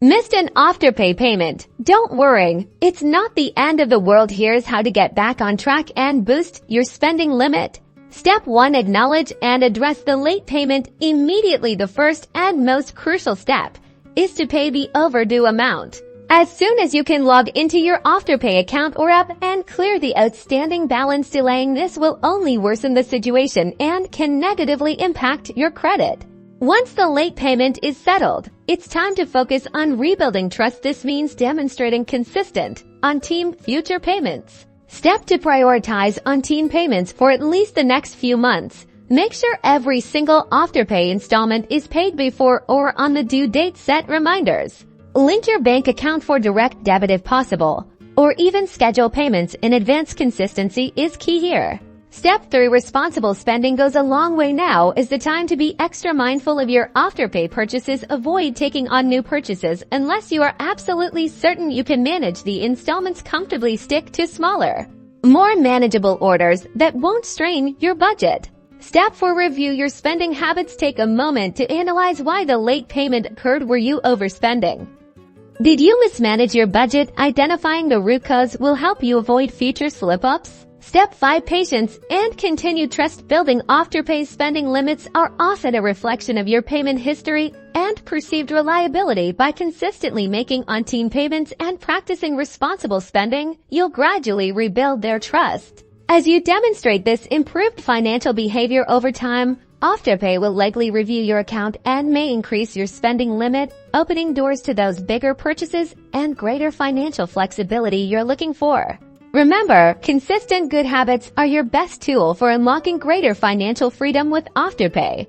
Missed an Afterpay payment? Don't worry, it's not the end of the world. Here's how to get back on track and boost your spending limit. Step 1. Acknowledge and address the late payment immediately. The first and most crucial step is to pay the overdue amount. As soon as you can, log into your Afterpay account or app and clear the outstanding balance. Delaying this will only worsen the situation and can negatively impact your credit. Once the late payment is settled, it's time to focus on rebuilding trust. This means demonstrating consistent, on-time future payments. Step 2. Prioritize on-time payments for at least the next few months. Make sure every single Afterpay installment is paid before or on the due date. Set reminders. Link your bank account for direct debit if possible, or even schedule payments in advance. Consistency is key here. Step 3. Responsible spending goes a long way. Now is the time to be extra mindful of your Afterpay purchases. Avoid taking on new purchases unless you are absolutely certain you can manage the installments comfortably. Stick to smaller, more manageable orders that won't strain your budget. Step 4. Review your spending habits. Take a moment to analyze why the late payment occurred. Were you overspending? Did you mismanage your budget? Identifying the root cause will help you avoid future slip-ups. Step 5. Patience and continued trust building. Afterpay spending limits are often a reflection of your payment history and perceived reliability. By consistently making on-time payments and practicing responsible spending, you'll gradually rebuild their trust. As you demonstrate this improved financial behavior over time, Afterpay will likely review your account and may increase your spending limit, opening doors to those bigger purchases and greater financial flexibility you're looking for. Remember, consistent good habits are your best tool for unlocking greater financial freedom with Afterpay.